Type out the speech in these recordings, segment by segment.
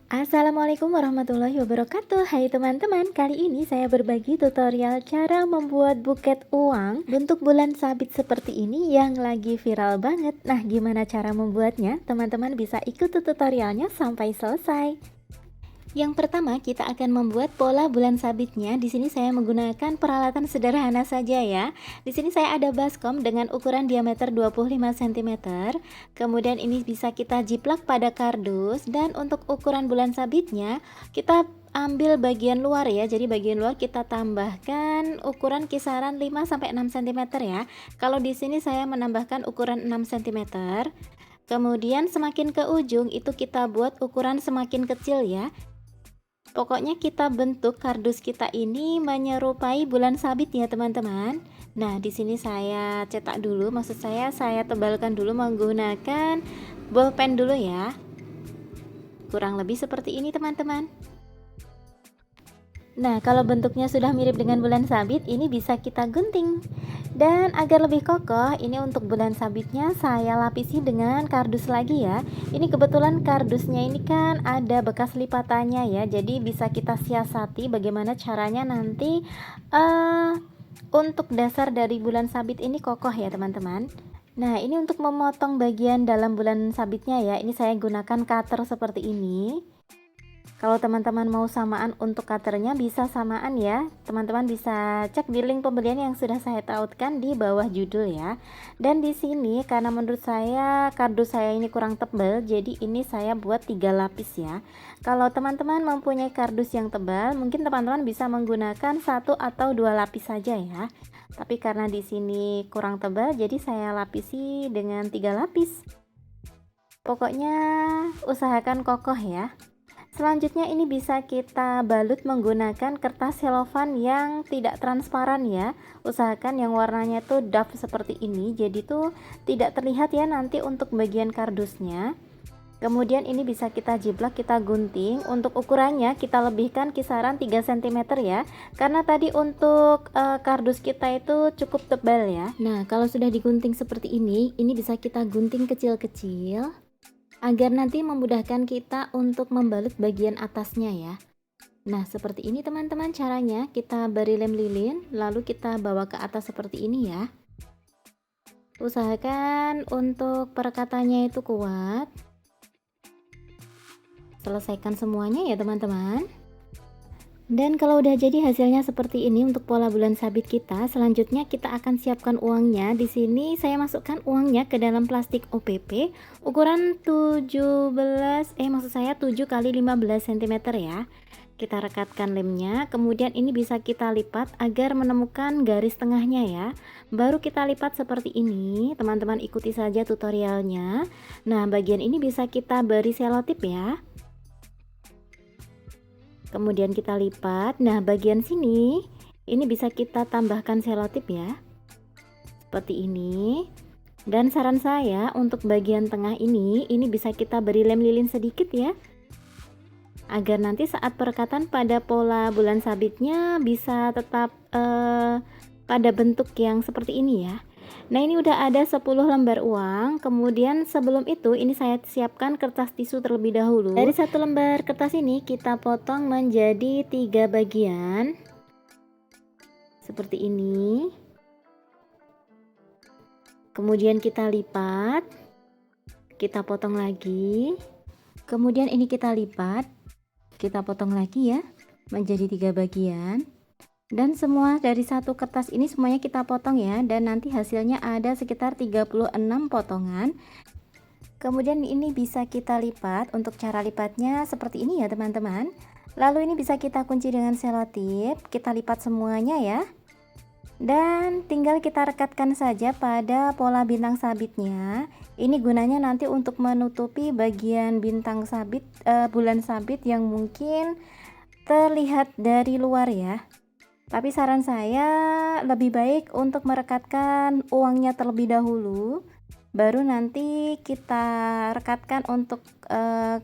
Assalamualaikum warahmatullahi wabarakatuh. Hai teman-teman, kali ini saya berbagi tutorial cara membuat buket uang bentuk bulan sabit seperti ini yang lagi viral banget. Nah, gimana cara membuatnya? Teman-teman bisa ikuti tutorialnya sampai selesai. Yang pertama, kita akan membuat pola bulan sabitnya. Di sini saya menggunakan peralatan sederhana saja ya. Di sini saya ada baskom dengan ukuran diameter 25 cm. Kemudian ini bisa kita jiplak pada kardus, dan untuk ukuran bulan sabitnya kita ambil bagian luar ya. Jadi bagian luar kita tambahkan ukuran kisaran 5 sampai 6 cm ya. Kalau di sini saya menambahkan ukuran 6 cm. Kemudian semakin ke ujung itu kita buat ukuran semakin kecil ya. Pokoknya kita bentuk kardus kita ini menyerupai bulan sabit ya teman-teman. Nah, di sini saya cetak dulu, maksud saya tebalkan dulu menggunakan bolpen dulu ya. Kurang lebih seperti ini teman-teman. Nah, kalau bentuknya sudah mirip dengan bulan sabit, ini bisa kita gunting. Dan agar lebih kokoh, ini untuk bulan sabitnya saya lapisi dengan kardus lagi ya. Ini kebetulan kardusnya ini kan ada bekas lipatannya ya, jadi bisa kita siasati bagaimana caranya nanti untuk dasar dari bulan sabit ini kokoh ya teman-teman. Nah, ini untuk memotong bagian dalam bulan sabitnya ya, ini saya gunakan cutter seperti ini. Kalau teman-teman mau samaan untuk cutternya bisa samaan ya. Teman-teman bisa cek di link pembelian yang sudah saya tautkan di bawah judul ya. Dan di sini karena menurut saya kardus saya ini kurang tebal, jadi ini saya buat 3 lapis ya. Kalau teman-teman mempunyai kardus yang tebal, mungkin teman-teman bisa menggunakan 1 atau 2 lapis saja ya. Tapi karena di sini kurang tebal, jadi saya lapisi dengan 3 lapis. Pokoknya usahakan kokoh ya. Selanjutnya ini bisa kita balut menggunakan kertas selofan yang tidak transparan ya. Usahakan yang warnanya tuh doff seperti ini, jadi tuh tidak terlihat ya nanti untuk bagian kardusnya. Kemudian ini bisa kita jiplak, kita gunting. Untuk ukurannya kita lebihkan kisaran 3 cm ya, karena tadi untuk kardus kita itu cukup tebal ya. Nah, kalau sudah digunting seperti ini bisa kita gunting kecil-kecil agar nanti memudahkan kita untuk membalut bagian atasnya ya. Nah, seperti ini teman-teman caranya. Kita beri lem lilin lalu kita bawa ke atas seperti ini ya. Usahakan untuk perekatannya itu kuat. Selesaikan semuanya ya teman-teman. Dan kalau udah jadi hasilnya seperti ini untuk pola bulan sabit kita, selanjutnya kita akan siapkan uangnya. Di sini saya masukkan uangnya ke dalam plastik OPP ukuran 7 kali 15 cm ya. Kita rekatkan lemnya, kemudian ini bisa kita lipat agar menemukan garis tengahnya ya. Baru kita lipat seperti ini, teman-teman ikuti saja tutorialnya. Nah, bagian ini bisa kita beri selotip ya. Kemudian kita lipat. Nah, bagian sini ini bisa kita tambahkan selotip ya, seperti ini. Dan saran saya untuk bagian tengah ini bisa kita beri lem lilin sedikit ya, agar nanti saat perekatan pada pola bulan sabitnya bisa tetap pada bentuk yang seperti ini ya. Nah, ini udah ada 10 lembar uang. Kemudian sebelum itu ini saya siapkan kertas tisu terlebih dahulu. Dari 1 lembar kertas ini kita potong menjadi 3 bagian seperti ini. Kemudian kita lipat, kita potong lagi. Kemudian ini kita lipat, kita potong lagi ya menjadi 3 bagian. Dan semua dari satu kertas ini semuanya kita potong ya, dan nanti hasilnya ada sekitar 36 potongan. Kemudian ini bisa kita lipat. Untuk cara lipatnya seperti ini ya teman-teman. Lalu ini bisa kita kunci dengan selotip. Kita lipat semuanya ya, dan tinggal kita rekatkan saja pada pola bintang sabitnya. Ini gunanya nanti untuk menutupi bagian bintang sabit, bulan sabit yang mungkin terlihat dari luar ya. Tapi saran saya lebih baik untuk merekatkan uangnya terlebih dahulu, baru nanti kita rekatkan untuk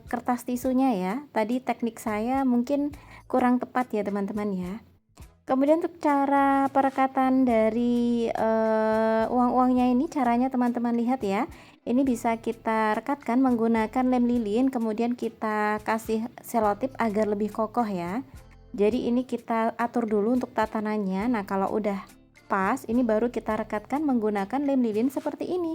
kertas tisunya ya. Tadi teknik saya mungkin kurang tepat ya teman-teman ya. Kemudian untuk cara perekatan dari uang-uangnya ini, caranya teman-teman lihat ya. Ini bisa kita rekatkan menggunakan lem lilin, kemudian kita kasih selotip agar lebih kokoh ya. Jadi ini kita atur dulu untuk tatanannya. Nah, kalau udah pas, ini baru kita rekatkan menggunakan lem lilin seperti ini.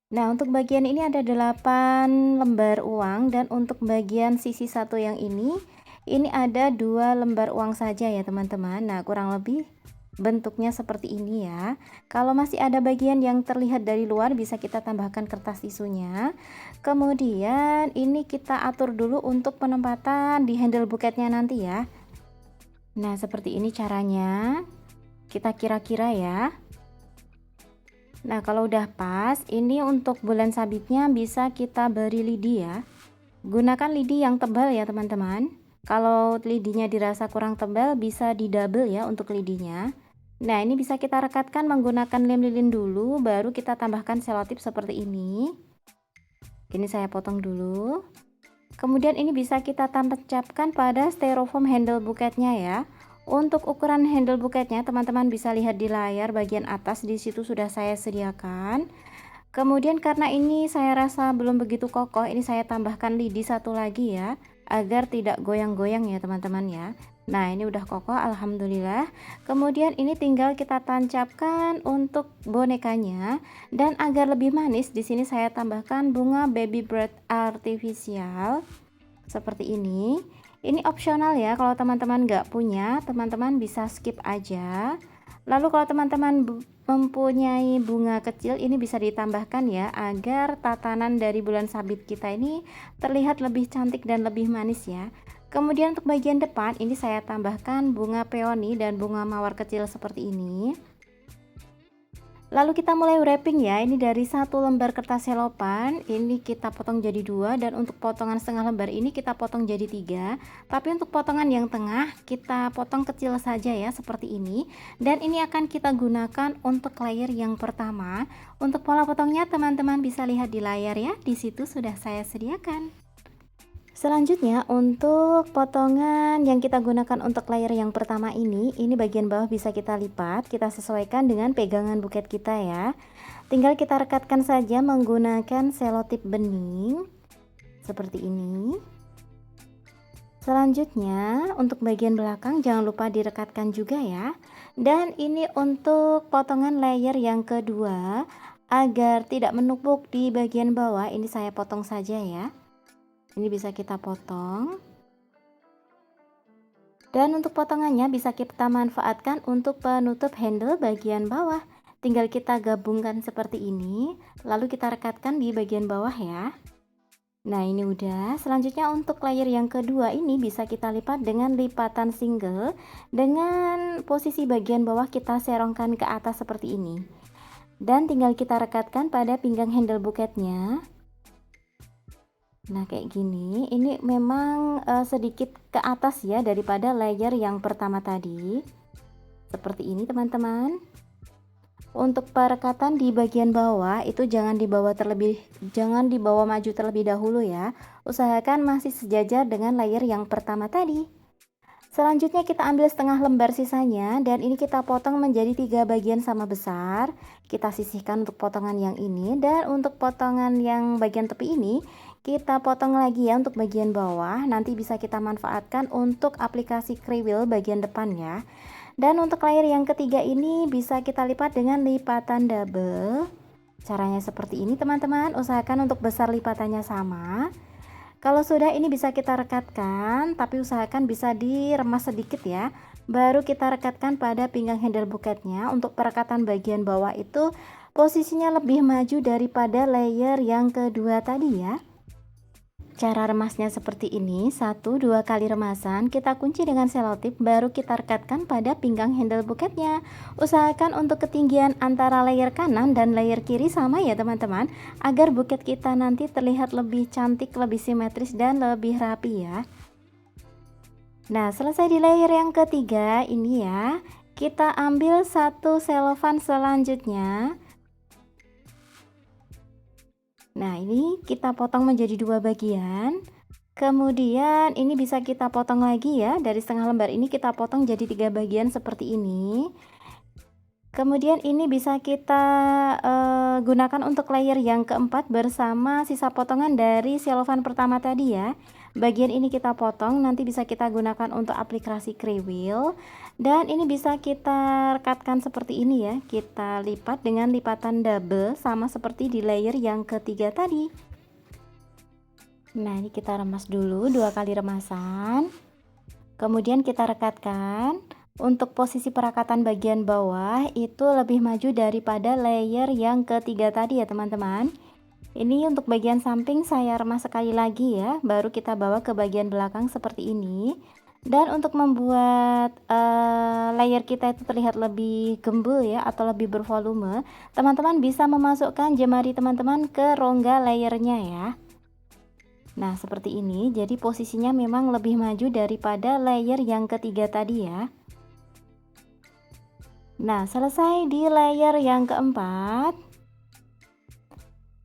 Nah, untuk bagian ini ada 8 lembar uang, dan untuk bagian sisi satu yang ini ada 2 lembar uang saja ya teman-teman. Nah, kurang lebih bentuknya seperti ini ya. Kalau masih ada bagian yang terlihat dari luar, bisa kita tambahkan kertas tisunya. Kemudian ini kita atur dulu untuk penempatan di handle buketnya nanti ya. Nah, seperti ini caranya. Kita kira-kira ya. Nah, kalau udah pas, ini untuk bulan sabitnya bisa kita beri lidi ya. Gunakan lidi yang tebal ya teman-teman. Kalau lidinya dirasa kurang tebal, bisa di double ya untuk lidinya. Nah, ini bisa kita rekatkan menggunakan lem lilin dulu, baru kita tambahkan selotip seperti ini. Ini saya potong dulu. Kemudian ini bisa kita tancapkan pada styrofoam handle buketnya ya. Untuk ukuran handle buketnya teman-teman bisa lihat di layar bagian atas, di situ sudah saya sediakan. Kemudian karena ini saya rasa belum begitu kokoh, ini saya tambahkan lidi satu lagi ya, agar tidak goyang-goyang ya teman-teman ya. Nah, ini udah kokoh alhamdulillah. Kemudian ini tinggal kita tancapkan untuk bonekanya, dan agar lebih manis di sini saya tambahkan bunga baby breath artifisial seperti ini. Ini opsional ya, kalau teman-teman nggak punya, teman-teman bisa skip aja. Lalu kalau teman-teman mempunyai bunga kecil, ini bisa ditambahkan ya, agar tatanan dari bulan sabit kita ini terlihat lebih cantik dan lebih manis ya. Kemudian untuk bagian depan, ini saya tambahkan bunga peony dan bunga mawar kecil seperti ini. Lalu kita mulai wrapping ya. Ini dari 1 lembar kertas selopan, ini kita potong jadi 2, dan untuk potongan setengah lembar ini kita potong jadi 3. Tapi untuk potongan yang tengah kita potong kecil saja ya, seperti ini. Dan ini akan kita gunakan untuk layer yang pertama. Untuk pola potongnya teman-teman bisa lihat di layar ya. Di situ sudah saya sediakan. Selanjutnya untuk potongan yang kita gunakan untuk layer yang pertama ini bagian bawah bisa kita lipat, kita sesuaikan dengan pegangan buket kita ya. Tinggal kita rekatkan saja menggunakan selotip bening seperti ini. Selanjutnya untuk bagian belakang jangan lupa direkatkan juga ya. Dan ini untuk potongan layer yang kedua, agar tidak menumpuk di bagian bawah, ini saya potong saja ya. Ini bisa kita potong, dan untuk potongannya bisa kita manfaatkan untuk penutup handle bagian bawah. Tinggal kita gabungkan seperti ini, lalu kita rekatkan di bagian bawah ya. Nah, ini udah. Selanjutnya untuk layer yang kedua ini bisa kita lipat dengan lipatan single, dengan posisi bagian bawah kita serongkan ke atas seperti ini, dan tinggal kita rekatkan pada pinggang handle buketnya. Nah, kayak gini. Ini memang sedikit ke atas ya daripada layer yang pertama tadi. Seperti ini teman-teman. Untuk perekatan di bagian bawah itu jangan dibawa maju terlebih dahulu ya. Usahakan masih sejajar dengan layer yang pertama tadi. Selanjutnya kita ambil setengah lembar sisanya, dan ini kita potong menjadi 3 bagian sama besar. Kita sisihkan untuk potongan yang ini, dan untuk potongan yang bagian tepi ini kita potong lagi ya untuk bagian bawah. Nanti bisa kita manfaatkan untuk aplikasi kriwil bagian depan ya. Dan untuk layer yang ketiga ini bisa kita lipat dengan lipatan double. Caranya seperti ini teman-teman, usahakan untuk besar lipatannya sama. Kalau sudah, ini bisa kita rekatkan, tapi usahakan bisa diremas sedikit ya. Baru kita rekatkan pada pinggang handle buketnya. Untuk perekatan bagian bawah itu posisinya lebih maju daripada layer yang kedua tadi ya. Cara remasnya seperti ini, 1-2 kali remasan, kita kunci dengan selotip, baru kita rekatkan pada pinggang handle buketnya. Usahakan untuk ketinggian antara layer kanan dan layer kiri sama ya teman-teman, agar buket kita nanti terlihat lebih cantik, lebih simetris, dan lebih rapi ya. Nah, selesai di layer yang ketiga ini ya, kita ambil satu selofan selanjutnya. Nah, ini kita potong menjadi 2 bagian. Kemudian ini bisa kita potong lagi ya, dari setengah lembar ini kita potong jadi 3 bagian seperti ini. Kemudian ini bisa kita gunakan untuk layer yang keempat bersama sisa potongan dari selofan pertama tadi ya. Bagian ini kita potong, nanti bisa kita gunakan untuk aplikasi kriwil. Dan ini bisa kita rekatkan seperti ini ya. Kita lipat dengan lipatan double sama seperti di layer yang ketiga tadi. Nah, ini kita remas dulu 2 kali remasan. Kemudian kita rekatkan. Untuk posisi perakatan bagian bawah itu lebih maju daripada layer yang ketiga tadi ya teman-teman. Ini untuk bagian samping saya remas sekali lagi ya, baru kita bawa ke bagian belakang seperti ini. Dan untuk membuat layer kita itu terlihat lebih gembul ya, atau lebih bervolume, teman-teman bisa memasukkan jemari teman-teman ke rongga layernya ya. Nah seperti ini, jadi posisinya memang lebih maju daripada layer yang ketiga tadi ya. Nah, selesai di layer yang keempat,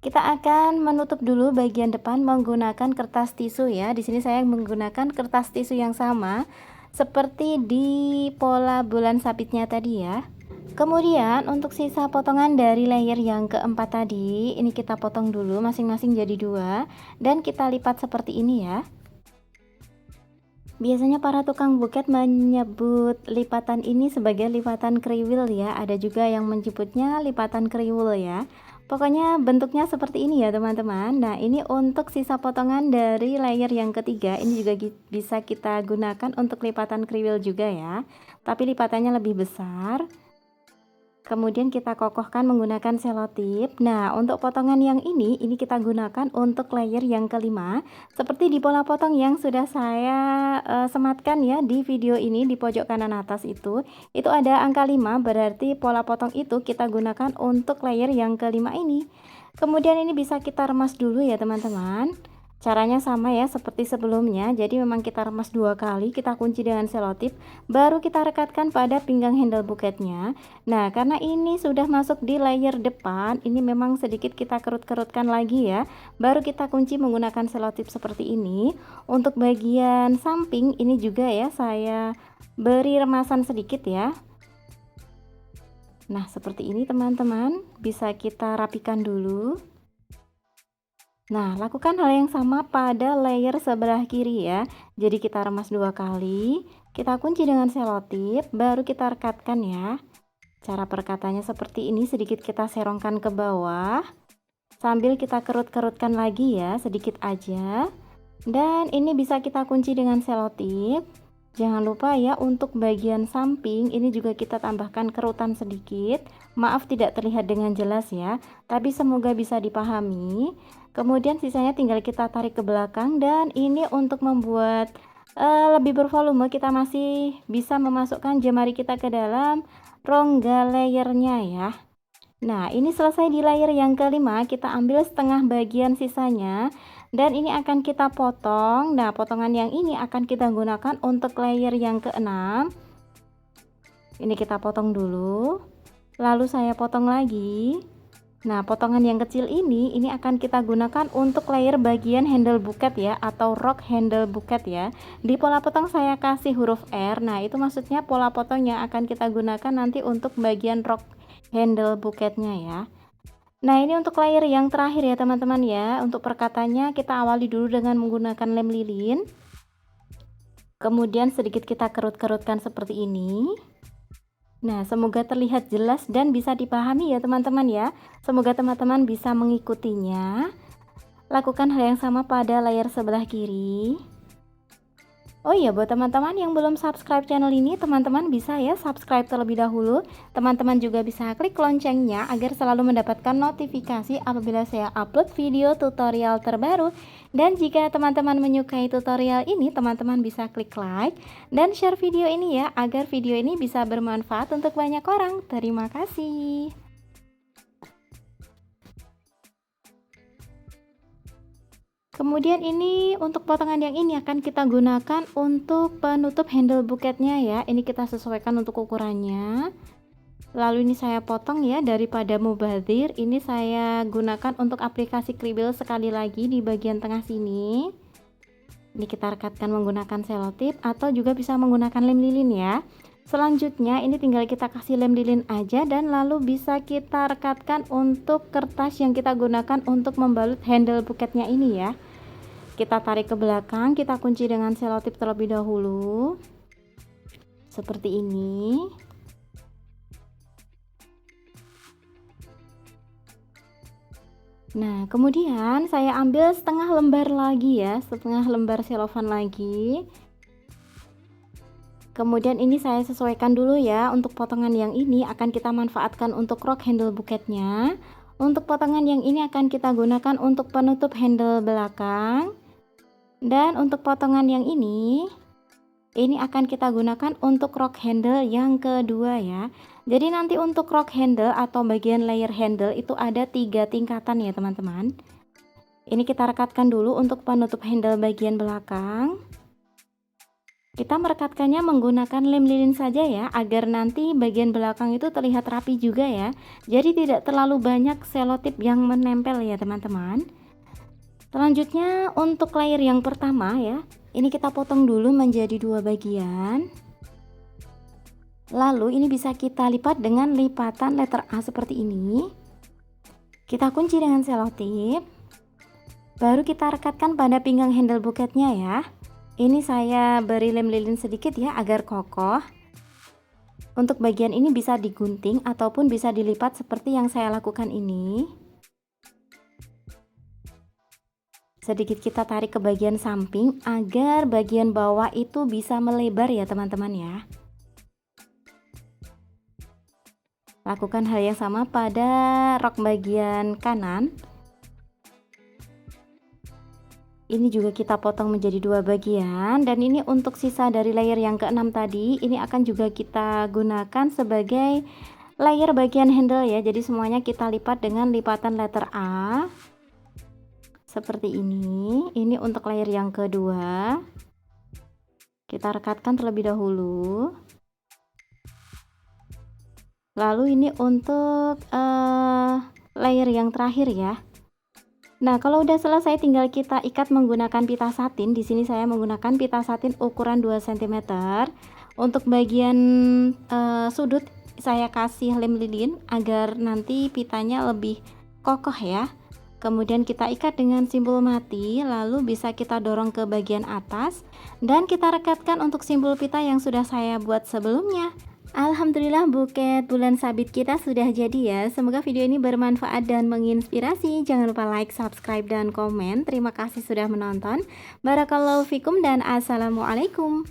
kita akan menutup dulu bagian depan menggunakan kertas tisu ya. Di sini saya menggunakan kertas tisu yang sama seperti di pola bulan sabitnya tadi ya. Kemudian untuk sisa potongan dari layer yang keempat tadi, ini kita potong dulu masing-masing jadi 2 dan kita lipat seperti ini ya. Biasanya para tukang buket menyebut lipatan ini sebagai lipatan kriwil ya. Ada juga yang menyebutnya lipatan kriwil ya. Pokoknya bentuknya seperti ini ya teman-teman. Nah ini untuk sisa potongan dari layer yang ketiga. Ini juga bisa kita gunakan untuk lipatan kriwil juga ya. Tapi lipatannya lebih besar. Kemudian kita kokohkan menggunakan selotip. Nah untuk potongan yang ini kita gunakan untuk layer yang kelima. Seperti di pola potong yang sudah saya sematkan ya di video ini di pojok kanan atas itu ada angka 5, berarti pola potong itu kita gunakan untuk layer yang kelima ini. Kemudian ini bisa kita remas dulu ya teman-teman. Caranya sama ya seperti sebelumnya, jadi memang kita remas 2 kali, kita kunci dengan selotip, baru kita rekatkan pada pinggang handle buketnya. Nah karena ini sudah masuk di layer depan, ini memang sedikit kita kerut-kerutkan lagi ya, baru kita kunci menggunakan selotip seperti ini. Untuk bagian samping ini juga ya saya beri remasan sedikit ya. Nah seperti ini teman-teman, bisa kita rapikan dulu. Nah, lakukan hal yang sama pada layer sebelah kiri ya. Jadi kita remas 2 kali, kita kunci dengan selotip, baru kita rekatkan ya. Cara perekatannya seperti ini, sedikit kita serongkan ke bawah, sambil kita kerut-kerutkan lagi ya, sedikit aja. Dan ini bisa kita kunci dengan selotip. Jangan lupa ya untuk bagian samping ini juga kita tambahkan kerutan sedikit. Maaf tidak terlihat dengan jelas ya, tapi semoga bisa dipahami. Kemudian sisanya tinggal kita tarik ke belakang, dan ini untuk membuat lebih bervolume kita masih bisa memasukkan jemari kita ke dalam rongga layernya ya. Nah ini selesai di layer yang kelima, kita ambil setengah bagian sisanya dan ini akan kita potong. Nah potongan yang ini akan kita gunakan untuk layer yang keenam. Ini kita potong dulu, lalu saya potong lagi. Nah potongan yang kecil ini akan kita gunakan untuk layer bagian handle buket ya, atau rok handle buket ya. Di pola potong saya kasih huruf R, nah itu maksudnya pola potong yang akan kita gunakan nanti untuk bagian rok handle buketnya ya. Nah ini untuk layer yang terakhir ya teman-teman ya. Untuk perekatannya kita awali dulu dengan menggunakan lem lilin, kemudian sedikit kita kerut-kerutkan seperti ini. Nah semoga terlihat jelas dan bisa dipahami ya teman-teman ya. Semoga teman-teman bisa mengikutinya. Lakukan hal yang sama pada layar sebelah kiri. Oh iya, buat teman-teman yang belum subscribe channel ini, teman-teman bisa ya subscribe terlebih dahulu. Teman-teman juga bisa klik loncengnya agar selalu mendapatkan notifikasi apabila saya upload video tutorial terbaru. Dan jika teman-teman menyukai tutorial ini, teman-teman bisa klik like dan share video ini ya, agar video ini bisa bermanfaat untuk banyak orang. Terima kasih. Kemudian ini untuk potongan yang ini akan kita gunakan untuk penutup handle buketnya ya. Ini kita sesuaikan untuk ukurannya. Lalu ini saya potong ya, daripada mubazir, ini saya gunakan untuk aplikasi kriwil sekali lagi di bagian tengah sini. Ini kita rekatkan menggunakan selotip atau juga bisa menggunakan lem lilin ya. Selanjutnya ini tinggal kita kasih lem lilin aja dan lalu bisa kita rekatkan untuk kertas yang kita gunakan untuk membalut handle buketnya ini ya. Kita tarik ke belakang, kita kunci dengan selotip terlebih dahulu. Seperti ini. Nah, kemudian saya ambil setengah lembar lagi ya, setengah lembar selofan lagi. Kemudian ini saya sesuaikan dulu ya, untuk potongan yang ini akan kita manfaatkan untuk rok handle buketnya. Untuk potongan yang ini akan kita gunakan untuk penutup handle belakang. Dan untuk potongan yang ini akan kita gunakan untuk rok handle yang kedua ya. Jadi nanti untuk rok handle atau bagian layer handle itu ada 3 tingkatan ya teman-teman. Ini kita rekatkan dulu untuk penutup handle bagian belakang. Kita merekatkannya menggunakan lem lilin saja ya, agar nanti bagian belakang itu terlihat rapi juga ya. Jadi tidak terlalu banyak selotip yang menempel ya teman-teman. Selanjutnya untuk layer yang pertama ya, ini kita potong dulu menjadi 2 bagian. Lalu ini bisa kita lipat dengan lipatan letter A seperti ini. Kita kunci dengan selotip. Baru kita rekatkan pada pinggang handle buketnya ya. Ini saya beri lem lilin sedikit ya agar kokoh. Untuk bagian ini bisa digunting ataupun bisa dilipat seperti yang saya lakukan ini. Sedikit kita tarik ke bagian samping agar bagian bawah itu bisa melebar ya teman-teman ya. Lakukan hal yang sama pada rok bagian kanan. Ini juga kita potong menjadi 2 bagian, dan ini untuk sisa dari layer yang ke-6 tadi, ini akan juga kita gunakan sebagai layer bagian handle ya. Jadi semuanya kita lipat dengan lipatan letter A. Seperti ini. Ini untuk layer yang kedua. Kita rekatkan terlebih dahulu. Lalu ini untuk layer yang terakhir ya. Nah, kalau udah selesai tinggal kita ikat menggunakan pita satin. Di sini saya menggunakan pita satin ukuran 2 cm. Untuk bagian sudut saya kasih lem lilin agar nanti pitanya lebih kokoh ya. Kemudian kita ikat dengan simpul mati, lalu bisa kita dorong ke bagian atas dan kita rekatkan untuk simpul pita yang sudah saya buat sebelumnya. Alhamdulillah buket bulan sabit kita sudah jadi ya. Semoga video ini bermanfaat dan menginspirasi. Jangan lupa like, subscribe, dan komen. Terima kasih sudah menonton. Barakallahu fikum dan assalamualaikum.